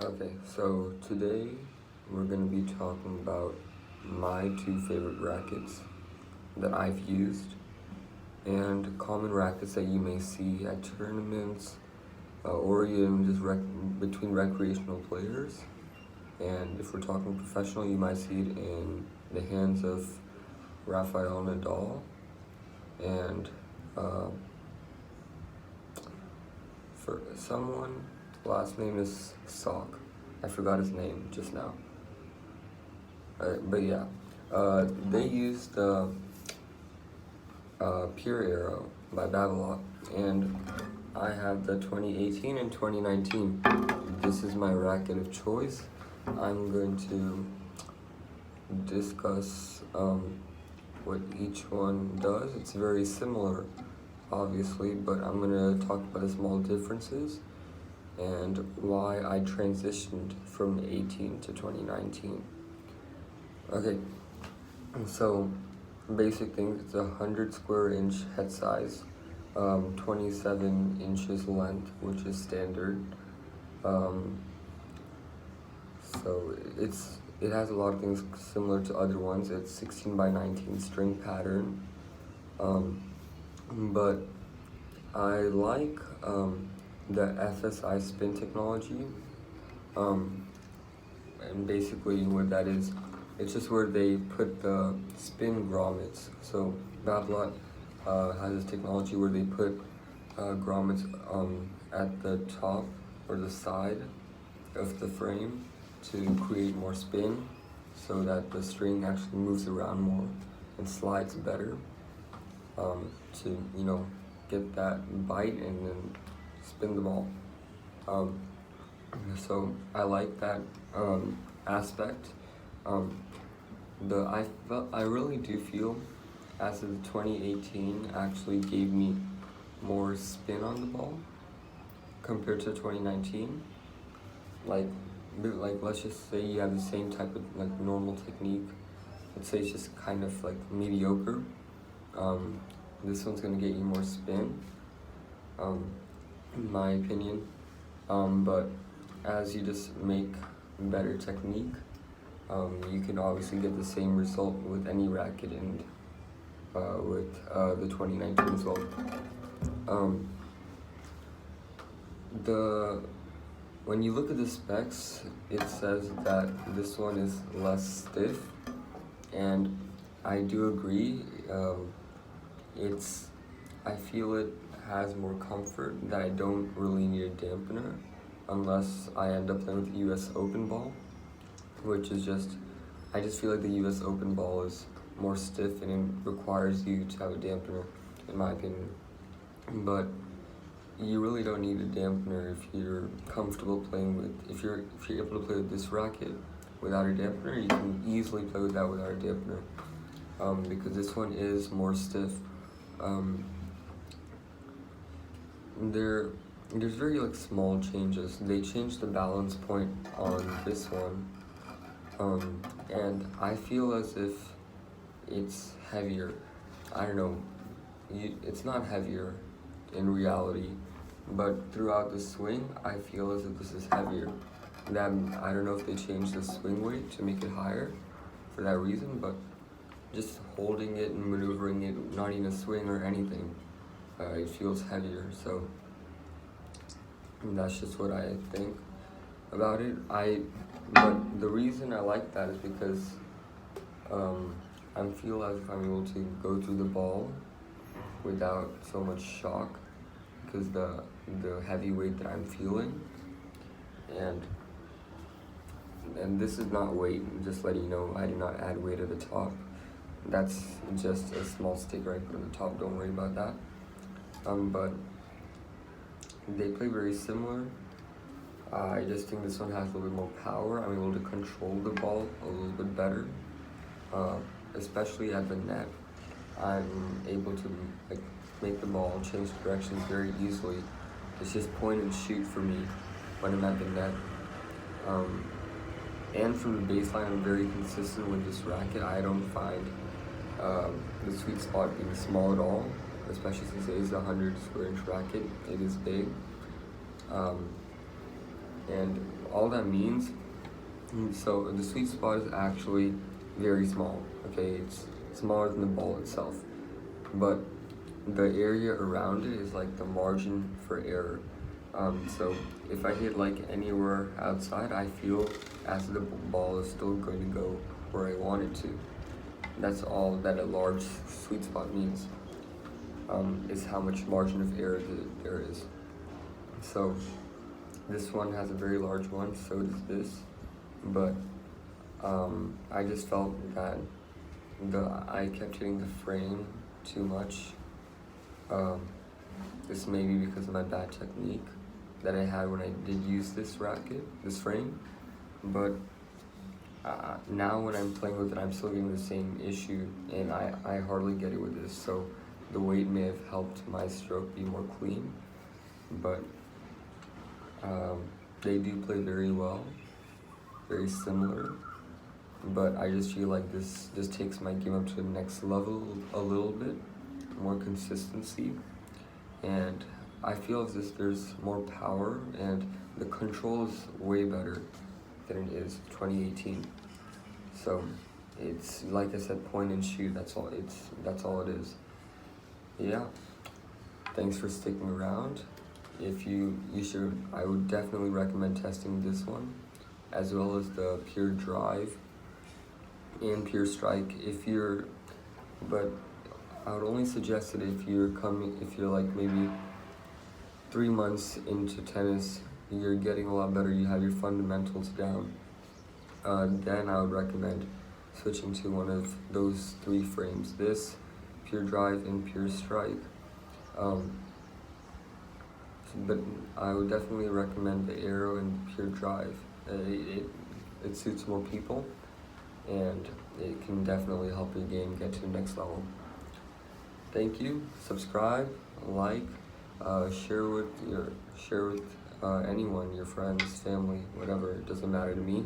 Okay, so today we're going to be talking about my two favorite rackets that I've used and common rackets that you may see at tournaments or even just between recreational players. And if we're talking professional, you might see it in the hands of Rafael Nadal and uh, for someone, last name is Sock. I forgot his name just now. But yeah, they used the Pure Aero by Babolat, and I have the 2018 and 2019. This is my racket of choice. I'm going to discuss what each one does. It's very similar, obviously, but I'm going to talk about the small differences and why I transitioned from 18 to 2019. Okay, so basic things, it's 100 square inch head size, 27 inches length, which is standard. So it has a lot of things similar to other ones. It's 16 by 19 string pattern, but I like the FSI spin technology, and basically what that is, it's just where they put the spin grommets. So Babolat has this technology where they put grommets at the top or the side of the frame to create more spin, so that the string actually moves around more and slides better, to get that bite and then spin the ball. So I like that aspect. I really do feel as the 2018 actually gave me more spin on the ball compared to 2019. Like let's just say you have the same type of normal technique. Let's say it's just kind of mediocre. This one's gonna get you more spin, in my opinion. But as you just make better technique, you can obviously get the same result with any racket and with the 2019 as well. When you look at the specs, it says that this one is less stiff, and I do agree. I feel it has more comfort, that I don't really need a dampener unless I end up playing with the US Open ball, which is I just feel like the US Open ball is more stiff and it requires you to have a dampener, in my opinion. But you really don't need a dampener if you're comfortable playing with, if you're able to play with this racket without a dampener, you can easily play with that without a dampener, because this one is more stiff. There's very small changes. They changed the balance point on this one, and I feel as if it's heavier. I don't know, it's not heavier in reality, but throughout the swing, I feel as if this is heavier. I don't know if they changed the swing weight to make it higher for that reason, but just holding it and maneuvering it, not even a swing or anything, it feels heavier. So that's just what I think about it. But the reason I like that is because I feel as if I'm able to go through the ball without so much shock, because the heavy weight that I'm feeling, and this is not weight, just letting you know, I do not add weight at the top. That's just a small sticker I put on the top, don't worry about that. But they play very similar. I just think this one has a little bit more power. I'm able to control the ball a little bit better, especially at the net. I'm able to make the ball change directions very easily. It's just point and shoot for me when I'm at the net. And from the baseline, I'm very consistent with this racket. I don't find the sweet spot being small at all, especially since it is a 100 square inch racket. It is big. And all that means, so the sweet spot is actually very small, okay? It's smaller than the ball itself, but the area around it is like the margin for error. So if I hit like anywhere outside, I feel as the ball is still going to go where I want it to. That's all that a large sweet spot means, is how much margin of error there is. So this one has a very large one, so does this, but I just felt that I kept hitting the frame too much. This may be because of my bad technique that I had when I did use this frame, but now when I'm playing with it, I'm still getting the same issue, and I hardly get it with this, so the weight may have helped my stroke be more clean, but they do play very well, very similar, but I just feel like this just takes my game up to the next level a little bit, more consistency, and I feel as if there's more power and the control is way better than it is 2018. So it's like I said, point and shoot. That's all it is. Yeah. Thanks for sticking around. If you should, I would definitely recommend testing this one, as well as the Pure Drive and Pure Strike. But I would only suggest it if you're like maybe 3 months into tennis, you're getting a lot better, you have your fundamentals down, then I would recommend switching to one of those 3 frames, this, Pure Drive, and Pure Strike. But I would definitely recommend the Aero and Pure Drive. It suits more people, and it can definitely help your game get to the next level. Thank you. Subscribe, like, share with anyone, your friends, family, whatever. It doesn't matter to me.